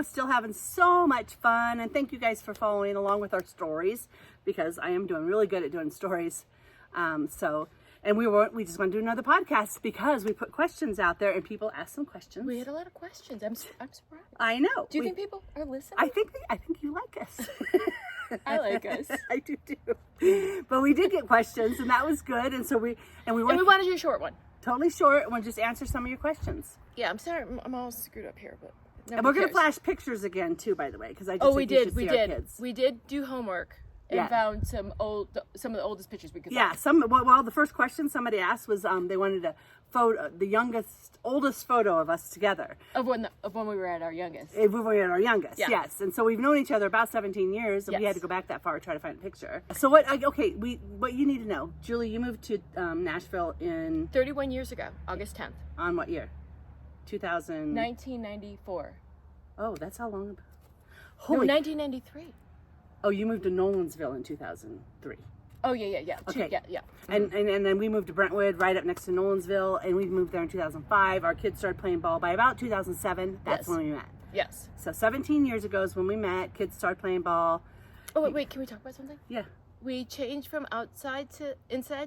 Still having so much fun. And thank you guys for following along with our stories, because I am doing really good at doing stories. And we just want to do another podcast because we put questions out there and people ask some questions. We had a lot of questions. I'm surprised. I know. Do you think people are listening? I think you like us. I like us. I do too. But we did get questions, and that was good. And so we want to do a short one. Totally short, and we'll just answer some of your questions. Yeah, I'm sorry. I'm all screwed up here, but and we're going to flash pictures again too, by the way, because I just we think did. our kids. We did do homework. And found some of the oldest pictures we could find. The first question somebody asked was they wanted a photo, the oldest photo of us together. Of when we were at our youngest. If we were at our youngest, yeah. Yes. And so we've known each other about 17 years, and we had to go back that far to try to find a picture. So what you need to know, Julie, you moved to Nashville in 31 years ago, August 10th. On what year? 1994. Oh, that's how long ago. 1993. Oh, you moved to Nolensville in 2003. Oh, yeah. Okay. Yeah. And then we moved to Brentwood, right up next to Nolensville, and we moved there in 2005. Our kids started playing ball by about 2007. That's when we met. Yes. So 17 years ago is when we met. Kids started playing ball. Oh, wait, can we talk about something? Yeah. We changed from inside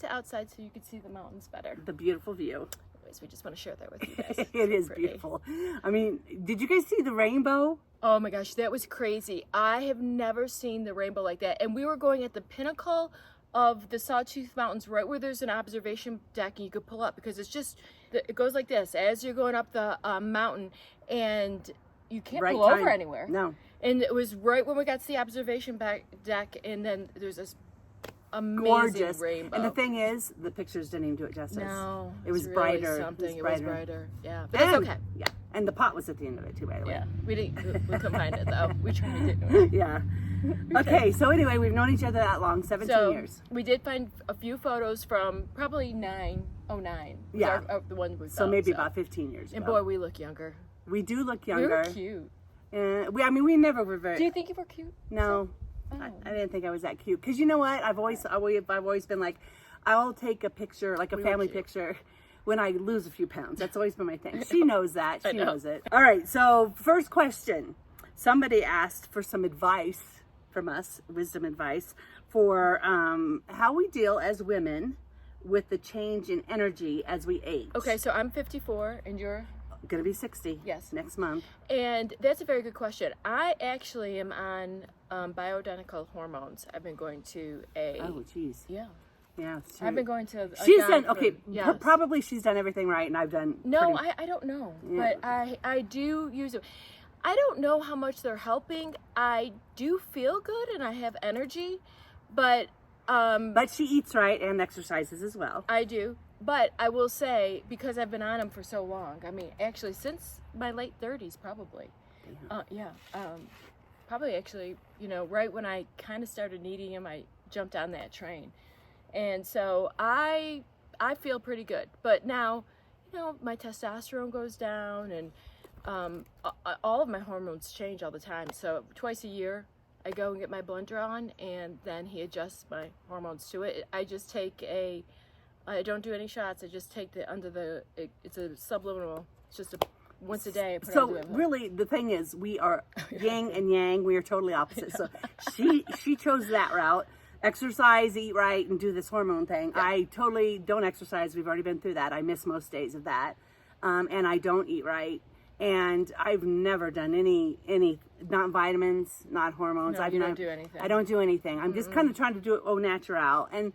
to outside so you could see the mountains better. The beautiful view. Anyways, we just want to share that with you guys. It is beautiful. I mean, did you guys see the rainbow? Oh my gosh, that was crazy. I have never seen the rainbow like that. And we were going at the pinnacle of the Sawtooth Mountains, right where there's an observation deck and you could pull up, because it goes like this as you're going up the mountain, and you can't pull over anywhere. No. And it was right when we got to the observation deck, and then there's this amazing gorgeous rainbow. And the thing is, the pictures didn't even do it justice. No. It was really brighter. It was brighter. Yeah. But that's okay. Yeah. And the pot was at the end of it too, by the way. Yeah. We couldn't find it though. We tried it. Yeah. Okay, so anyway, we've known each other that long, 17 years. We did find a few photos from probably 909. Yeah. The one we found. So maybe about 15 years ago. And boy, we look younger. We do look younger. We were cute. We never were very... Do you think you were cute? No. I didn't think I was that cute. Because you know what? I've always been like, I'll take a picture, like a family picture, when I lose a few pounds. That's always been my thing. She knows that. She knows it. All right. So first question. Somebody asked for some advice from us, wisdom advice, for how we deal as women with the change in energy as we age. Okay. So I'm 54 and you're... Gonna be 60. Yes. Next month. And that's a very good question. I actually am on bioidentical hormones. I've been going to a... Oh, geez. Yeah. Yeah. I've been going to... She's done... Okay. Yes. Probably she's done everything right, and I've done... No, I don't know. Yeah. But I do use it. I don't know how much they're helping. I do feel good, and I have energy, but... But she eats right and exercises as well. I do. But I will say, because I've been on them for so long, I mean, actually, since my late 30s, probably. Probably actually, right when I kind of started needing them, I jumped on that train. And so I feel pretty good. But now, my testosterone goes down, and all of my hormones change all the time. So twice a year, I go and get my blood drawn, and then he adjusts my hormones to it. I just take I don't do any shots. I just take it's a subliminal. It's just once a day. So really, the thing is, we are yin and yang. We are totally opposite. So she chose that route. Exercise, eat right, and do this hormone thing. Yeah. I totally don't exercise. We've already been through that. I miss most days of that. And I don't eat right. And I've never done any not vitamins, not hormones. No, you don't do anything. I don't do anything. I'm just kind of trying to do it au natural. And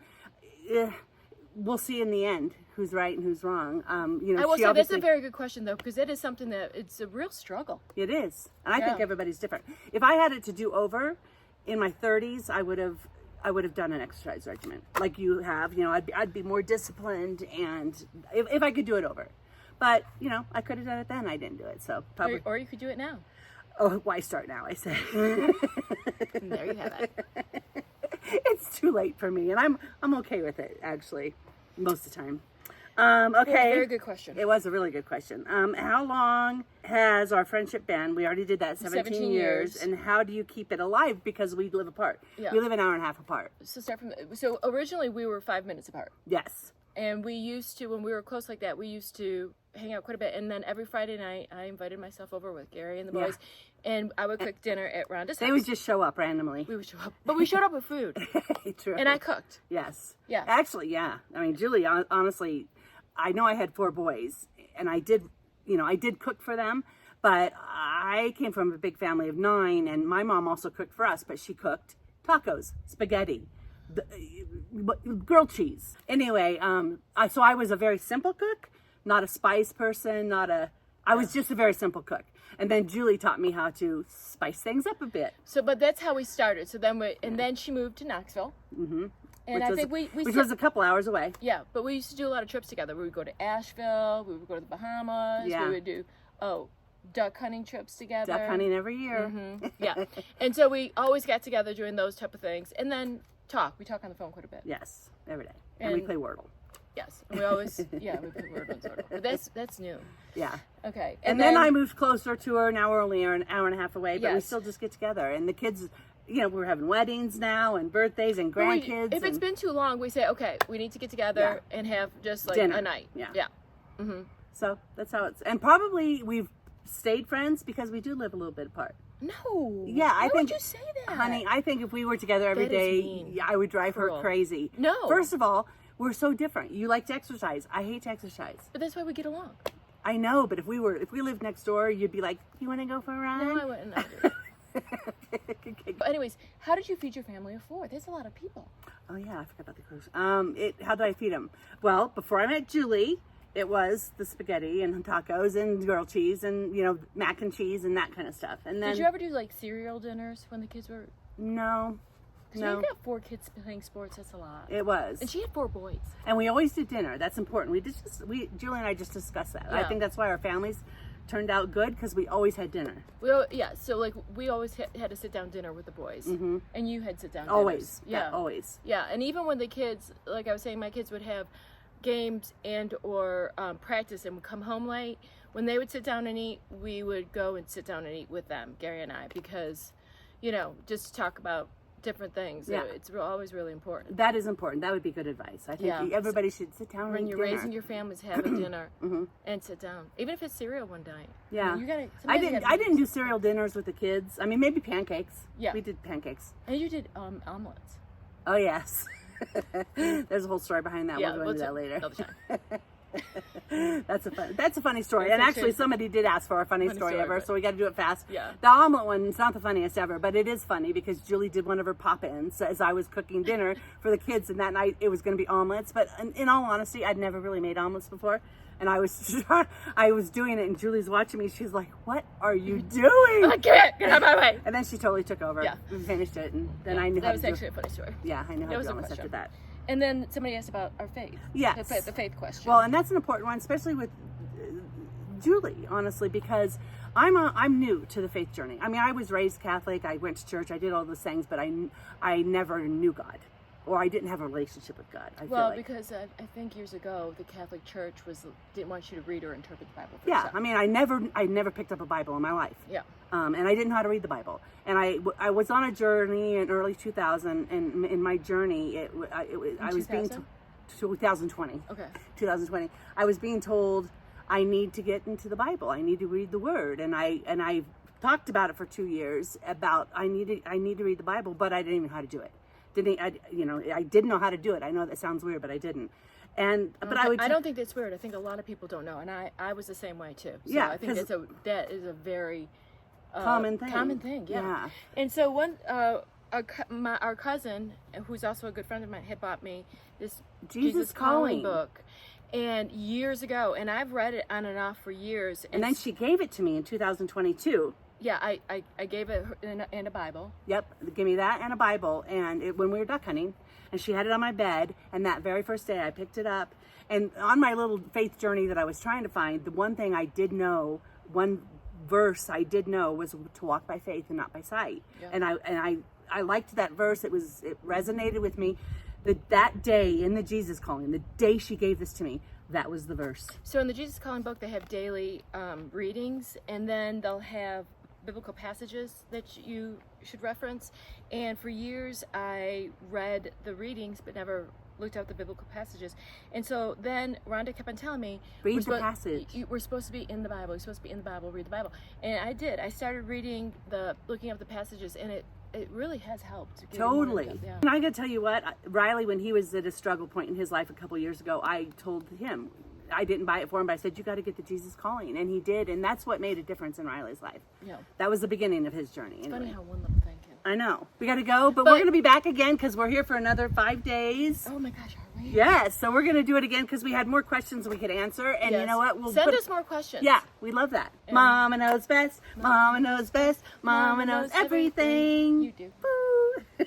we'll see in the end who's right and who's wrong. I will say that's a very good question, though, because it is something that it's a real struggle. It is. And I think everybody's different. If I had it to do over in my 30s, I would have done an exercise regimen like you have. I'd be more disciplined, and if I could do it over. But, I could have done it then. I didn't do it. So probably. Or you could do it now. Oh, why start now, I say. There you have it. It's too late for me, and I'm okay with it, actually, most of the time. Okay. Very good question. It was a really good question. How long has our friendship been? We already did that, 17 years. And how do you keep it alive? Because we live apart. Yeah. We live an hour and a half apart. So originally we were 5 minutes apart. Yes. And we used to, when we were close like that, we used to hang out quite a bit. And then every Friday night, I invited myself over with Gary and the boys, and I would cook dinner at Rhonda's house. They would just show up randomly. We would show up, but we showed up with food. True. And I cooked. Yes. Yeah. Actually, yeah. I mean, Julie, honestly, I know I had 4 boys, and I did cook for them, but I came from a big family of 9, and my mom also cooked for us, but she cooked tacos, spaghetti, grilled cheese. Anyway, so I was a very simple cook, not a spice person, I was just a very simple cook. And then Julie taught me how to spice things up a bit. So, but that's how we started. So then then she moved to Knoxville. Mm-hmm. And which was a couple hours away. Yeah, but we used to do a lot of trips together. We would go to Asheville. We would go to the Bahamas. Yeah. We would do duck hunting trips together. Duck hunting every year. Mm-hmm. Yeah, and so we always got together doing those type of things, and then we talk on the phone quite a bit. Yes, every day, and we play Wordle. Yes, and we always we play Wordle and Wordle. But that's new. Yeah. Okay. And then I moved closer to her. Now we're only an hour and a half away, but we still just get together, and the kids. We're having weddings now and birthdays and grandkids. If it's been too long, we say, okay, we need to get together and have just like dinner. A night. Yeah. Yeah. Mm-hmm. So that's how it's. And probably we've stayed friends because we do live a little bit apart. No. Yeah, I think. Why would you say that? Honey, I think if we were together every day, I would drive her crazy. No. First of all, we're so different. You like to exercise. I hate to exercise. But that's why we get along. I know, but if we lived next door, you'd be like, you want to go for a ride? No, I wouldn't. But anyways, how did you feed your family of 4? There's a lot of people. Oh yeah, I forgot about the cruise. How did I feed them? Well, before I met Julie, it was the spaghetti and tacos and grilled cheese and mac and cheese and that kind of stuff. And then did you ever do like cereal dinners when the kids were? No. No. You've got 4 kids playing sports. That's a lot. It was. And she had 4 boys. And we always did dinner. That's important. Julie and I just discussed that. Yeah. I think that's why our families turned out good because we always had dinner. So like we always had to sit down dinner with the boys, and you had sit down always. Dinners. Yeah, always. Yeah, and even when the kids, like I was saying, my kids would have games and or practice and would come home late. When they would sit down and eat, we would go and sit down and eat with them, Gary and I, because just to talk about different things. Yeah. It's always really important. That is important. That would be good advice. I think everybody should sit down when and you're dinner. raising your families, have a dinner and sit down. Even if it's cereal one night. Yeah. I didn't do cereal dinners with the kids. I mean, maybe pancakes. Yeah. We did pancakes. And you did omelets. Oh, yes. There's a whole story behind that. We'll go into that later. Another time. That's a funny story. And actually somebody did ask for a funny story ever, so we got to do it fast. Yeah. The omelet one is not the funniest ever, but it is funny because Julie did one of her pop-ins as I was cooking dinner for the kids, and that night it was going to be omelets. But in all honesty, I'd never really made omelets before, and I was doing it, and Julie's watching me. She's like, "What are you doing?" I can't get out of my way. And then she totally took over. Yeah. We finished it, and then I knew how to do it. That was actually a funny story. Yeah, I knew how to do omelets after that. And then somebody asked about our faith. Yes. The faith question. Well, and that's an important one, especially with Julie, honestly, because I'm new to the faith journey. I mean, I was raised Catholic. I went to church. I did all those things, but I never knew God, or I didn't have a relationship with God. I feel like. Because I think years ago the Catholic Church didn't want you to read or interpret the Bible. For yourself. I mean, I never picked up a Bible in my life. Yeah. And I didn't know how to read the Bible. And I was on a journey in early 2000, and in my journey, I was being 2020. Okay. 2020. I was being told I need to get into the Bible. I need to read the Word, and I talked about it for 2 years about I need to read the Bible, but I didn't even know how to do it. I didn't know how to do it. I know that sounds weird, but I didn't. I don't think that's weird. I think a lot of people don't know, and I was the same way too. So yeah, I think that is a very common thing. Common thing, yeah. And so our cousin, who's also a good friend of mine, had bought me this Jesus Calling book, and years ago, and I've read it on and off for years. And then she gave it to me in 2022. Yeah, I gave it and a Bible. Yep, give me that and a Bible, and when we were duck hunting, and she had it on my bed, and that very first day I picked it up, and on my little faith journey that I was trying to find, the one thing I did know, one verse I did know was to walk by faith and not by sight. Yeah. And I liked that verse. It resonated with me. That day in the Jesus Calling, the day she gave this to me, that was the verse. So in the Jesus Calling book, they have daily readings, and then they'll have biblical passages that you should reference. And for years, I read the readings, but never looked out the biblical passages. And so then Rhonda kept on telling me, read the passage. We're supposed to be in the Bible. You're supposed to be in the Bible. Read the Bible. And I did. I started looking up the passages, and it really has helped. Totally. Yeah. And I gotta tell you what, Riley, when he was at a struggle point in his life a couple years ago, I told him, I didn't buy it for him, but I said, you got to get the Jesus Calling. And he did. And that's what made a difference in Riley's life. Yeah. That was the beginning of his journey. It's anyway. funny how one little thing can. I know. We got to go, but we're going to be back again because we're here for another 5 days. Oh my gosh, are we? Yes. So we're going to do it again because we had more questions than we could answer. And you know what? We'll send us more questions. Yeah, we love that. And Mama knows best. Mama knows best. Mama knows everything. You do. Boo.